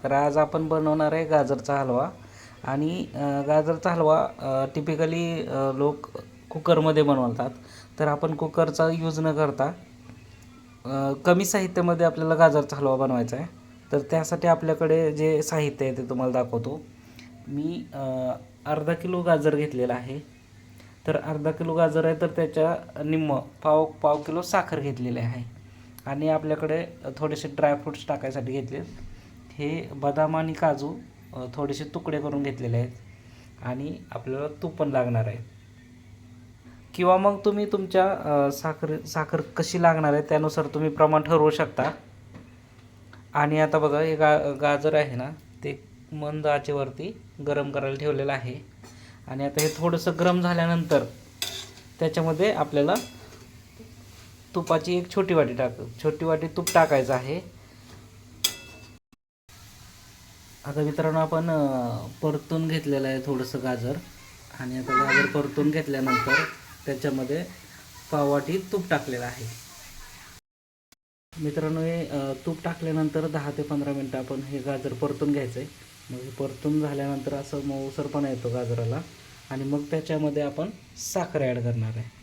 तर आज आपण बनवणार आहे गाजरचा हलवा. आणि गाजरचा हलवा टिपिकली लोक कुकरमध्ये बनवतात. तर आपण कुकरचा यूज न करता कमी साहित्यामध्ये आपल्याला गाजरचा हलवा बनवायचा आहे. तर त्यासाठी आपल्याकडे जे साहित्य आहे ते तुम्हाला दाखवतो. मी अर्धा किलो गाजर घेतलेला आहे. तर अर्धा किलो गाजर आहे, तर त्याच्या निम्म पाव पाव किलो साखर घेतलेली आहे. आणि आपल्याकडे थोडेसे ड्रायफ्रूट्स टाकायसाठी घेतले. हे बदाम आणि काजू थोडेसे तुकडे करून घेतलेले आहेत. आणि आपल्याला तूप पण लागणार आहे. किंवा मग तुम्ही तुमच्या साखर कशी लागणार आहे त्यानुसार तुम्ही प्रमाण ठरवू शकता. आणि आता बघा, हे गाजर आहे ना, ते मंद आचेवरती गरम करायला ठेवलेलं आहे. आणि आता हे थोडंसं गरम झाल्यानंतर त्याच्यामध्ये आपल्याला तुपाची एक छोटी वाटी तूप टाकायचं आहे. आता मित्रांनो, आपण परतून घेतलेलं आहे थोडंसं गाजर. आणि आता गाजर परतून घेतल्यानंतर त्याच्यामध्ये पाववाटी तूप टाकलेलं आहे. मित्रांनो, हे तूप टाकल्यानंतर 10 ते 15 मिनटं आपण हे गाजर परतून घ्यायचं आहे. मग हे परतून झाल्यानंतर असं मऊसरपणा येतो गाजराला. आणि मग त्याच्यामध्ये आपण साखर ॲड करणार आहे.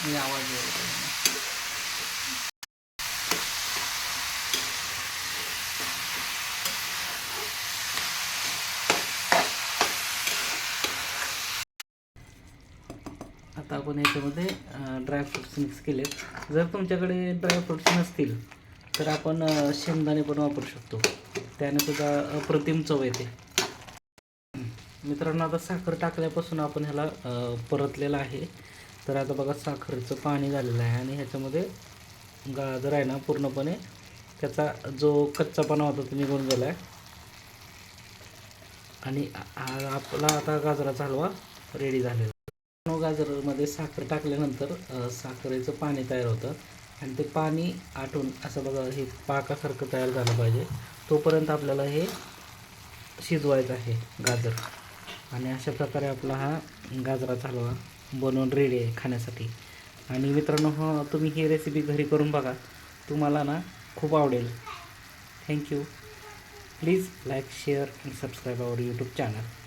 हे आवाज येतो. आता आपण याच्यामध्ये ड्रायफ्रूट्स मिक्स केलेत. जर तुमच्याकडे ड्रायफ्रूट्स नसतील तर आपण शेंगदाणे पण वापरू शकतो. त्याने सुद्धा अप्रतिम चव येते. मित्रांनो, आता साखर टाकल्यापासून आपण ह्याला परतलेलं आहे. तर आता बघा, साखरेचं पाणी झालेलं आहे. आणि ह्याच्यामध्ये गाजर आहे ना, पूर्णपणे त्याचा जो कच्चापणा होता तो निघून गेला आहे. आणि आपला आता गाजराचा हलवा रेडी झालेला आहे. गाजरामध्ये साखर टाकल्यानंतर साखरेचं पाणी तयार होतं. आणि ते पाणी आटून असं बघा, हे पाकासारखं तयार झालं पाहिजे. तोपर्यंत आपल्याला हे शिजवायचं आहे गाजर. आणि अशा प्रकारे आपला हा गाजराचा हलवा बनवून रेडी आहे खाण्यासाठी. आणि मित्रांनो, तुम्ही ही रेसिपी घरी करून बघा. तुम्हाला ना खूप आवडेल. Thank you. Please like, share and subscribe our YouTube channel.